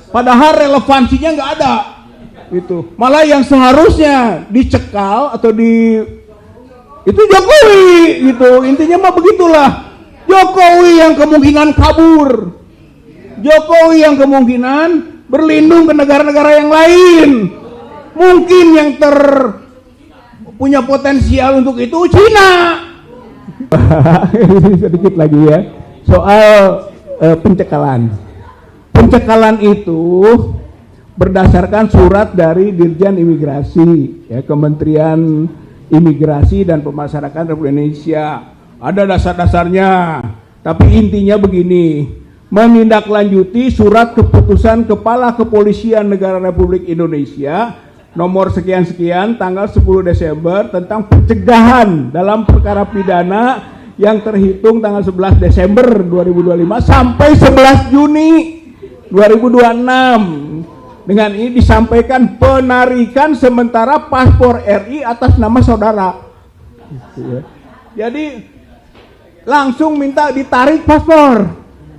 Padahal relevansinya nggak ada. Itu malah yang seharusnya dicekal atau itu Jokowi gitu. Intinya mah begitulah. Jokowi yang kemungkinan kabur. Jokowi yang kemungkinan berlindung ke negara-negara yang lain. Mungkin yang punya potensial untuk itu Cina. Sedikit lagi ya soal pencekalan. Pencekalan itu berdasarkan surat dari Dirjen Imigrasi, ya, Kementerian Imigrasi dan Pemasyarakatan Republik Indonesia. Ada dasar-dasarnya, tapi intinya begini: menindaklanjuti surat keputusan Kepala Kepolisian Negara Republik Indonesia nomor sekian-sekian tanggal 10 Desember tentang pencegahan dalam perkara pidana yang terhitung tanggal 11 Desember 2025 sampai 11 Juni 2026. Dengan ini disampaikan penarikan sementara paspor RI atas nama saudara. Jadi langsung minta ditarik paspor.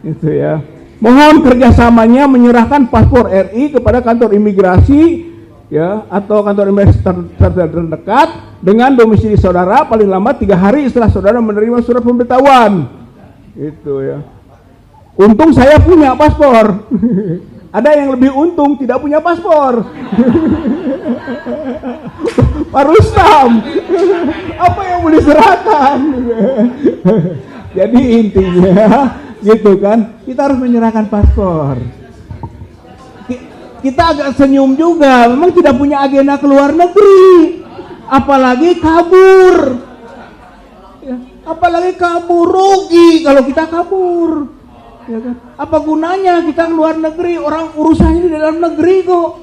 Itu ya. Mohon kerjasamanya menyerahkan paspor RI kepada kantor imigrasi, ya, atau kantor imigrasi terdekat dengan domisili saudara paling lama 3 hari setelah saudara menerima surat pemberitahuan. Itu ya. Untung saya punya paspor. Ada yang lebih untung tidak punya paspor. Pak Rustam, apa yang mau diserahkan? Jadi intinya gitu kan, kita harus menyerahkan paspor. Kita agak senyum juga, memang tidak punya agenda ke luar negeri, apalagi kabur. Apalagi kabur, rugi kalau kita kabur. Ya kan? Apa gunanya kita ke luar negeri, orang urusannya di dalam negeri kok,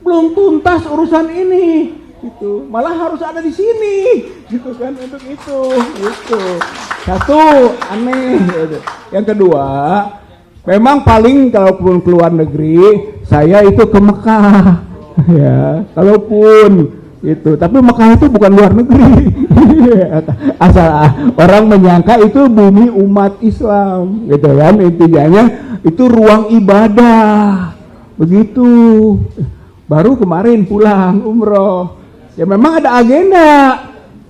belum tuntas urusan ini, gitu. Malah harus ada di sini, gitu kan, untuk itu, gitu. Satu, aneh. Gitu. Yang kedua, memang paling kalaupun ke luar negeri, saya itu ke Mekah, ya, kalaupun itu, tapi Mekah itu bukan luar negeri. Asal orang menyangka itu bumi umat Islam, gitu kan, intinya itu ruang ibadah, begitu. Baru kemarin pulang umroh, ya memang ada agenda,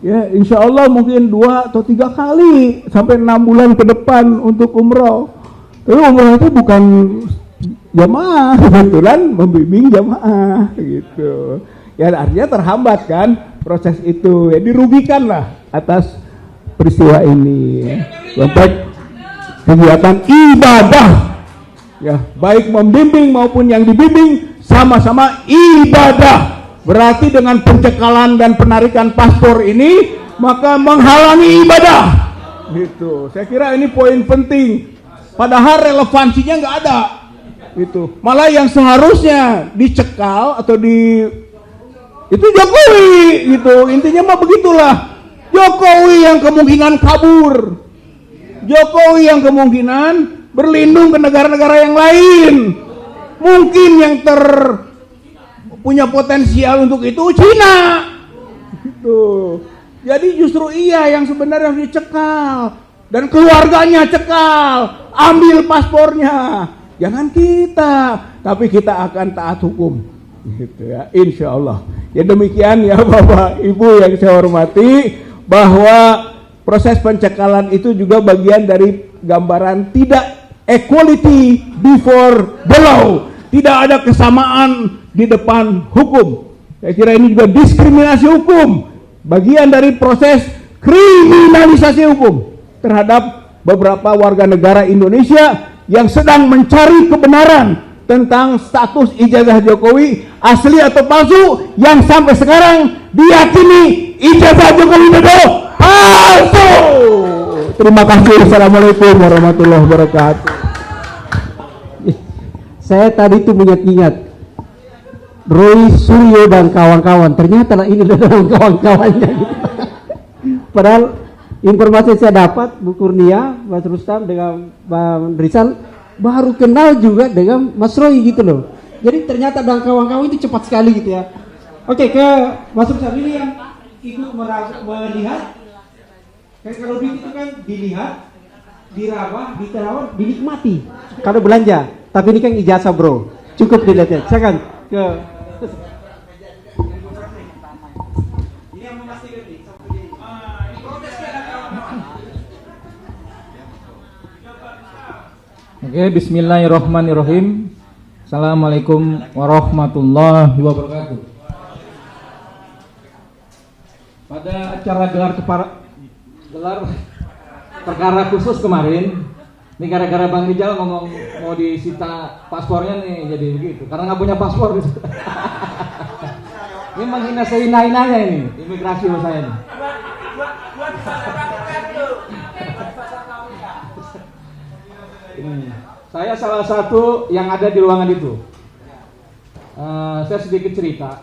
ya insya Allah mungkin 2 atau 3 kali sampai 6 bulan ke depan untuk umroh. Tapi umroh itu bukan jamaah, kebetulan membimbing jamaah, gitu. Ya artinya terhambat kan proses itu, ya dirugikan lah atas peristiwa ini. Sampai kegiatan ibadah, ya baik membimbing maupun yang dibimbing sama-sama ibadah. Berarti dengan pencekalan dan penarikan paspor ini maka menghalangi ibadah. Gitu. Saya kira ini poin penting. Padahal relevansinya nggak ada. Gitu. Malah yang seharusnya dicekal atau itu Jokowi gitu. Intinya mah begitulah. Jokowi yang kemungkinan kabur. Jokowi yang kemungkinan berlindung ke negara-negara yang lain. Mungkin yang punya potensial untuk itu Cina. Gitu. Jadi justru ia yang sebenarnya harus dicekal dan keluarganya cekal. Ambil paspornya. Jangan kita, tapi kita akan taat hukum. Gitu ya, insya Allah. Ya demikian ya Bapak Ibu yang saya hormati, bahwa proses pencekalan itu juga bagian dari gambaran tidak equality before the law, tidak ada kesamaan di depan hukum. Saya kira ini juga diskriminasi hukum, bagian dari proses kriminalisasi hukum terhadap beberapa warga negara Indonesia yang sedang mencari kebenaran tentang status ijazah Jokowi asli atau palsu, yang sampai sekarang diyakini ijazah Jokowi itu palsu. Terima kasih. Assalamualaikum warahmatullahi wabarakatuh. Saya tadi itu ingat Roy Suryo dan kawan-kawan, ternyata ini adalah kawan-kawannya gitu. Padahal informasi saya dapat Bu Kurnia, Mas Rustam dengan Bang Rizal baru kenal juga dengan Mas Roy gitu loh. Jadi ternyata dan kawan-kawan itu cepat sekali gitu ya. Oke, ke Mas Rustam ini yang ikut melihat. Kalau itu kan dilihat, diraba, diterawat, dinikmati. Kalau belanja, tapi ini kan ijazah bro. Cukup dilihat ya. Silakan ke Oke, bismillahirrahmanirrahim. Assalamualaikum warahmatullahi wabarakatuh. Pada acara gelar perkara khusus kemarin, ini gara-gara Bang Rijal ngomong mau disita paspornya nih, jadi begitu. Karena nggak punya paspor gitu. Ini menghina sehina-hinanya ini, imigrasi sama saya nih. Saya salah satu yang ada di ruangan itu. Saya sedikit cerita.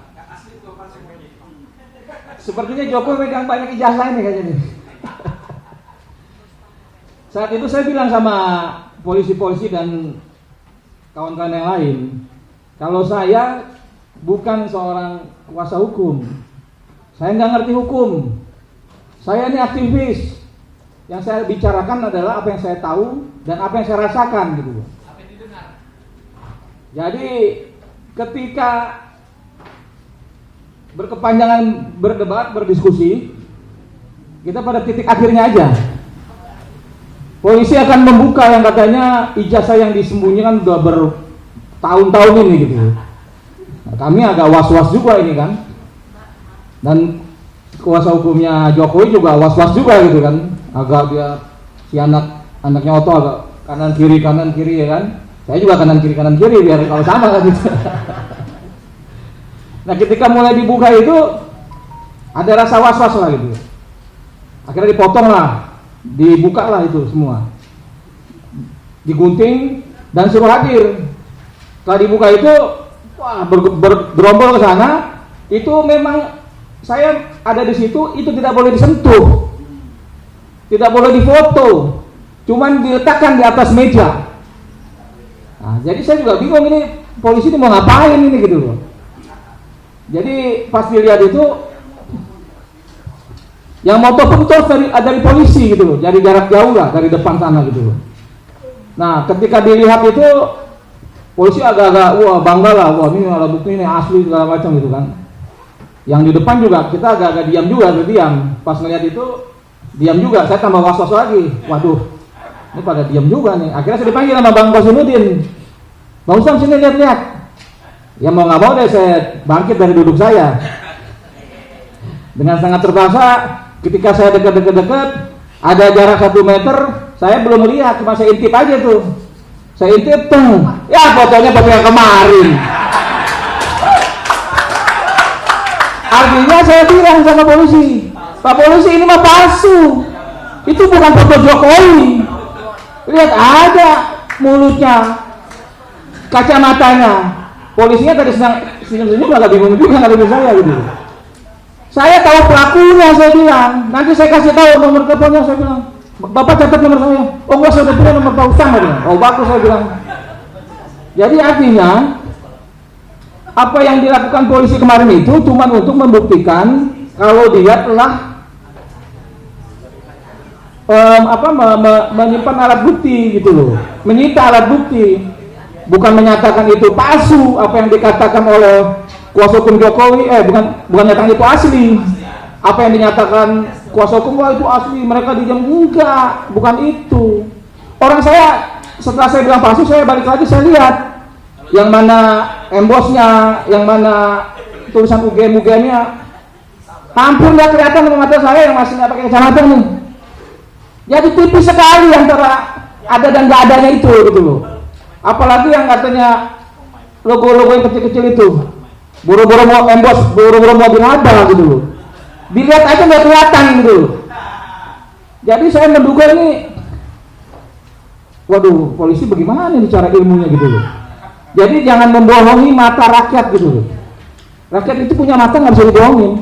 Sepertinya Jokowi megang banyak ijazah ini kayaknya. Saat itu saya bilang sama polisi-polisi dan kawan-kawan yang lain, kalau saya bukan seorang kuasa hukum, saya nggak ngerti hukum. Saya ini aktivis. Yang saya bicarakan adalah apa yang saya tahu dan apa yang saya rasakan gitu. Jadi ketika berkepanjangan berdebat, berdiskusi, kita pada titik akhirnya aja. Polisi akan membuka yang katanya ijazah yang disembunyikan udah bertahun-tahun ini gitu. Nah, kami agak was-was juga ini kan. Dan kuasa hukumnya Jokowi juga was-was juga gitu kan. Agak dia si anaknya Otto agak kanan kiri ya kan. Saya juga kanan kiri biar kalau sama kan gitu. Nah ketika mulai dibuka itu ada rasa was-was lah gitu. Akhirnya dipotong lah, dibuka lah itu semua, digunting dan suruh hadir. Setelah dibuka itu, wah bergerombol ke sana. Itu memang saya ada di situ, itu tidak boleh disentuh. Tidak boleh difoto, cuman diletakkan di atas meja. Nah, jadi saya juga bingung ini polisi ini mau ngapain ini gitu loh. Jadi pas dilihat itu, yang moto pun dari polisi gitu loh, dari jarak jauh lah dari depan sana gitu loh. Nah, ketika dilihat itu polisi agak-agak wah bangga lah, wah ini ada bukti ini asli segala macam gitu kan. Yang di depan juga kita agak-agak diam juga, terdiam. Pas ngelihat itu diam juga, saya tambah was-was lagi. Waduh, ini pada diam juga nih. Akhirnya saya dipanggil sama Bang Kosinudin. Bang Ustam sini lihat-lihat. Ya mau nggak mau deh saya bangkit dari duduk saya. Dengan sangat terpaksa, ketika saya dekat-dekat, ada jarak 1 meter, saya belum melihat, cuma saya intip aja tuh. Saya intip, ya fotonya foto yang kemarin. Artinya saya bilang sama polisi, Pak polisi ini mah palsu, itu bukan foto Jokowi. Lihat ada mulutnya, kacamatanya. Polisinya tadi senyum-senyum agak bingung juga ngadepin saya gitu. Saya tahu pelakunya, saya bilang. Nanti saya kasih tahu nomor teleponnya, saya bilang. Bapak catat nomor saya. Oh enggak, saya udah punya nomor Pak Ustam, saya bilang. Oh bagus, saya bilang. Jadi artinya apa yang dilakukan polisi kemarin itu cuma untuk membuktikan kalau dia telah menyimpan alat bukti gitu loh, menyita alat bukti, bukan menyatakan itu palsu apa yang dikatakan oleh kuasa hukum Jokowi, bukan nyatakan itu asli, apa yang dinyatakan kuasa hukum wah itu asli, mereka diam, enggak, bukan itu. Orang saya setelah saya bilang palsu, saya balik lagi saya lihat yang mana embosnya, yang mana tulisan UGM-nya, hampir nggak kelihatan sama mata saya yang masih nggak pakai kacamata nih. Jadi tipis sekali antara ada dan nggak adanya itu gitu loh. Apalagi yang katanya logo-logo yang kecil-kecil itu, buru-buru mau embos, buru-buru mobil ada gitu loh. Dilihat aja nggak kelihatan gitu loh. Jadi saya menduga ini, waduh polisi bagaimana nih cara ilmunya gitu loh. Jadi jangan membohongi mata rakyat gitu loh. Rakyat itu punya mata nggak bisa dibohongin.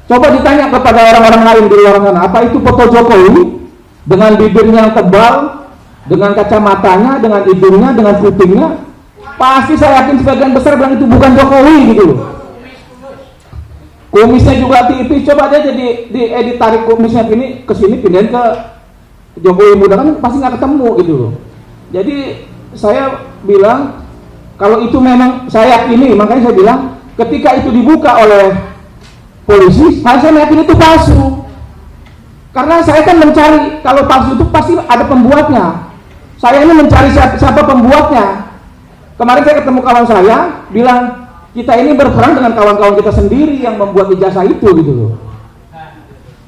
Coba ditanya kepada orang-orang lain di luar sana, apa itu foto Jokowi dengan bibirnya yang tebal, dengan kacamatanya, dengan hidungnya, dengan kupingnya, pasti saya yakin sebagian besar bilang itu bukan Jokowi gitu loh. Kumisnya juga tipis, coba aja diedit tarik kumisnya ke sini pindahin ke Jokowi muda kan pasti nggak ketemu gitu loh. Jadi saya bilang Kalau itu memang saya yakini, makanya saya bilang ketika itu dibuka oleh polisi, saya meyakini itu palsu. Karena saya kan mencari, kalau palsu itu pasti ada pembuatnya. Saya ini mencari siapa pembuatnya. Kemarin saya ketemu kawan saya, bilang kita ini berperang dengan kawan-kawan kita sendiri yang membuat ijazah itu gitu loh.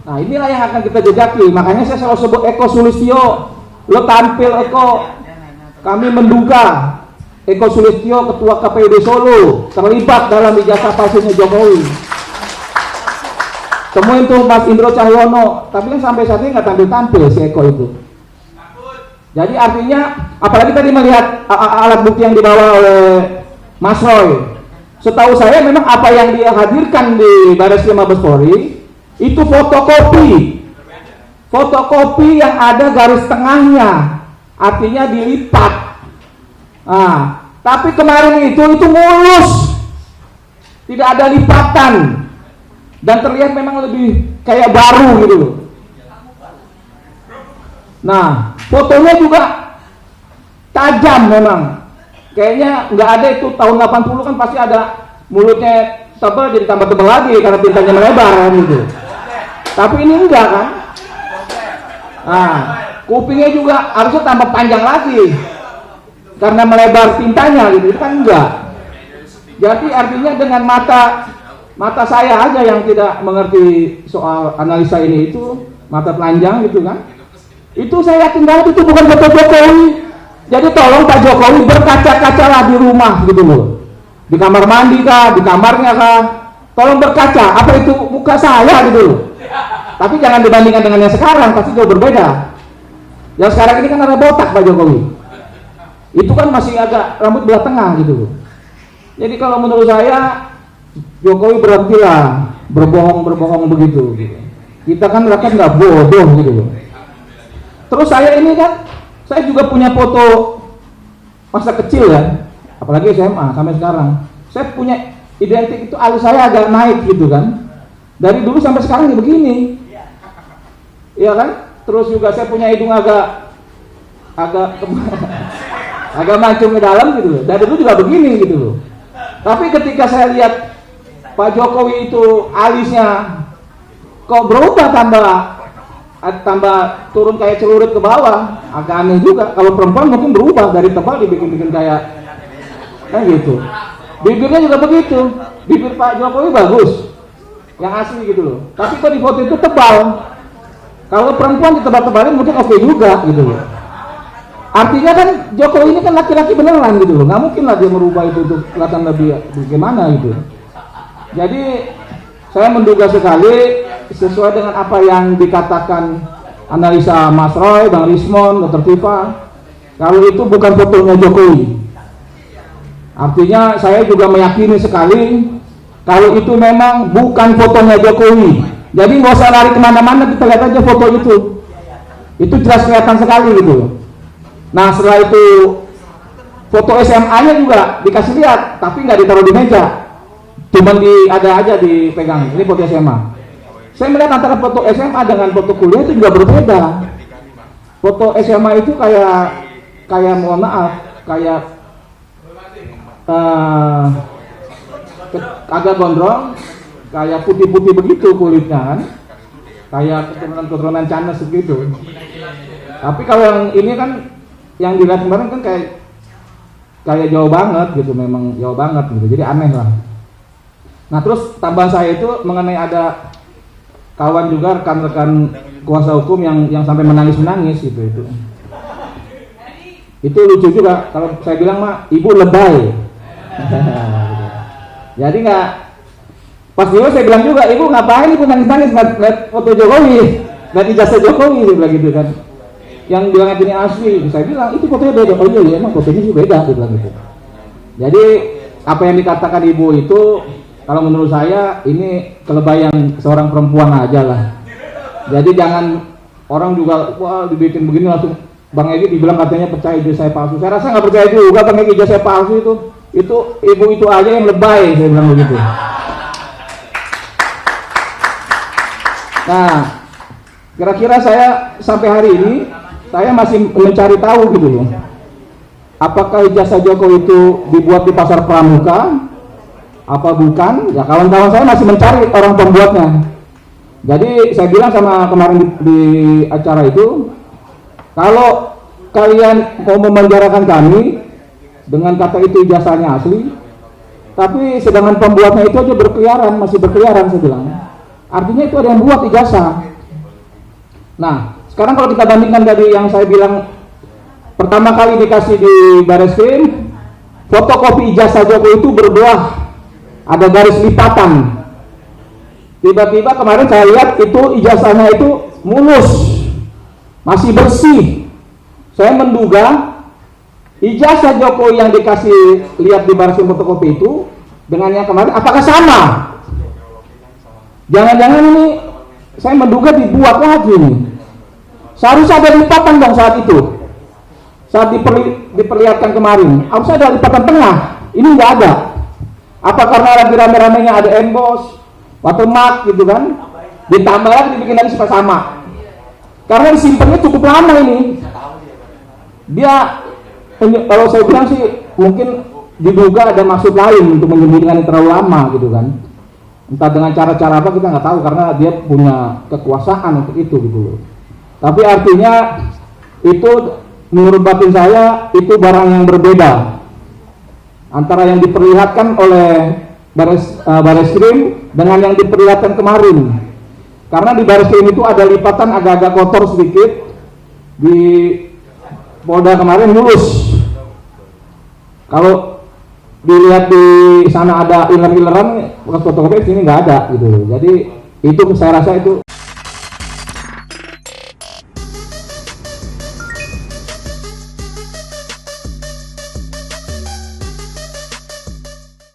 Nah inilah yang akan kita jejaki. Makanya saya selalu sebut Eko Sulistyo. Lo tampil Eko. Kami menduga Eko Sulistyo, Ketua KPUD Solo, terlibat dalam ijazah palsunya Jokowi. Temuin tuh Mas Indro Cahyono, tapi kan sampai saat ini nggak tampil-tampil si Eko itu. Jadi artinya, apalagi tadi melihat alat bukti yang dibawa oleh Mas Roy. Setahu saya memang apa yang dia hadirkan di Bareskrim Mabes Polri itu fotokopi yang ada garis tengahnya, artinya dilipat. Nah, tapi kemarin itu mulus, tidak ada lipatan, dan terlihat memang lebih kayak baru gitu loh. Nah, fotonya juga tajam memang, kayaknya nggak ada itu tahun 80 kan pasti ada mulutnya tebal jadi tambah tebal lagi karena tintanya melebar kan gitu. Tapi ini enggak kan? Nah, kupingnya juga harusnya tambah panjang lagi karena melebar tintanya gitu, itu kan enggak. Jadi artinya dengan mata saya aja yang tidak mengerti soal analisa ini, itu mata telanjang gitu kan, itu saya yakin banget itu bukan foto Jokowi. Jadi tolong Pak Jokowi berkaca-kacalah di rumah gitu loh, di kamar mandi kah, di kamarnya kah, tolong berkaca, apa itu muka saya gitu loh. Tapi jangan dibandingkan dengan yang sekarang, pasti jauh berbeda. Yang sekarang ini kan ada botak Pak Jokowi, itu kan masih agak rambut belah tengah gitu. Jadi kalau menurut saya Jokowi berhentilah berbohong begitu gitu. Kita kan rakyat nggak bodoh gitu. Terus saya ini kan, saya juga punya foto masa kecil ya, apalagi SMA sampai sekarang. Saya punya identik itu, alis saya agak naik gitu kan, dari dulu sampai sekarang ya begini, iya kan? Terus juga saya punya hidung agak mancung ke dalam gitu loh. Dari dulu juga begini gitu loh. Tapi ketika saya lihat Pak Jokowi itu alisnya kok berubah, tambah turun kayak celurit ke bawah, agak aneh juga. Kalau perempuan mungkin berubah dari tebal dibikin kayak gitu. Bibirnya juga begitu. Bibir Pak Jokowi bagus, yang asli gitu loh. Tapi kok di foto itu tebal. Kalau perempuan ditebal-tebalin mungkin oke juga gitu loh. Artinya kan Jokowi ini kan laki-laki beneran gitu loh, nggak mungkin lah dia merubah itu untuk kelihatan lebih bagaimana gitu. Jadi saya menduga sekali sesuai dengan apa yang dikatakan analisa Mas Roy, Bang Rismon, Dr. Tifa, kalau itu bukan fotonya Jokowi. Artinya saya juga meyakini sekali kalau itu memang bukan fotonya Jokowi. Jadi nggak usah lari kemana-mana, kita lihat aja foto itu jelas kelihatan sekali gitu. Nah setelah itu foto SMA-nya juga dikasih lihat, tapi nggak ditaruh di meja, cuman ada aja dipegang. Ini foto SMA. Saya melihat antara foto SMA dengan foto kuliah itu juga berbeda. Foto SMA itu kayak mohon maaf, kayak agak gondrong, kayak putih-putih begitu kulitnya kan, kayak keturunan Chinese begitu. Tapi kalau yang ini kan, yang dilihat kemarin kan kayak jauh banget gitu, memang jauh banget gitu, jadi aneh lah. Nah terus tambahan saya itu mengenai ada kawan juga, rekan-rekan kuasa hukum yang sampai menangis gitu. Itu lucu juga, kalau saya bilang mah ibu lebay. Jadi nggak, pas dulu saya bilang juga, ibu ngapain ibu nangis-nangis lihat foto Jokowi, lihat ijazah Jokowi, dia bilang gitu kan. Yang bilang ini asli, saya bilang itu fotonya beda. Oh iya emang fotonya sih beda, dia bilang gitu. Jadi apa yang dikatakan ibu itu, kalau menurut saya ini kelebayang seorang perempuan aja lah. Jadi jangan orang juga wah dibikin begini langsung Bang Egy dibilang katanya percaya ijazah saya palsu. Saya rasa nggak percaya juga Bang Egy ijazah saya palsu itu ibu itu aja yang lebay, saya bilang begitu. Nah, kira-kira saya sampai hari ini saya masih mencari tahu gitu loh. apakah ijazah Joko itu dibuat di pasar pramuka apa bukan? Ya kawan-kawan saya masih mencari orang pembuatnya. Jadi saya bilang sama kemarin di acara itu, kalau kalian mau memenjarakan kami dengan kata itu ijazahnya asli, tapi sedangkan pembuatnya itu aja berkeliaran, masih berkeliaran, saya bilang. Artinya itu ada yang buat ijazah. Nah, sekarang kalau kita bandingkan dari yang saya bilang pertama kali dikasih di Bareskrim, fotokopi ijazah Joko itu berbelah, ada garis lipatan. Tiba-tiba kemarin saya lihat itu ijazahnya itu mulus, masih bersih. Saya menduga ijazah Jokowi yang dikasih lihat di Bareskrim fotokopi itu dengan yang kemarin apakah sama? Jangan-jangan ini saya menduga dibuat lagi nih. Seharusnya ada lipatan dong saat itu, saat diperlihatkan kemarin. Harusnya ada lipatan tengah, ini nggak ada. Apa karena lagi rame-ramenya ada emboss, watermark gitu kan? Ditambah lagi dibikin lagi supaya sama. Karena disimpannya cukup lama ini. Dia, kalau saya bilang sih mungkin diduga ada maksud lain untuk menyembunyikan terlalu lama gitu kan. Entah dengan cara-cara apa kita nggak tahu karena dia punya kekuasaan untuk itu gitu loh. Tapi artinya itu menurut batin saya itu barang yang berbeda antara yang diperlihatkan oleh Bareskrim dengan yang diperlihatkan kemarin. Karena di Bareskrim itu ada lipatan agak-agak kotor sedikit, di Polda kemarin mulus. Kalau dilihat di sana ada iler-ileran bekas fotokopi, sini nggak ada gitu. Jadi itu saya rasa itu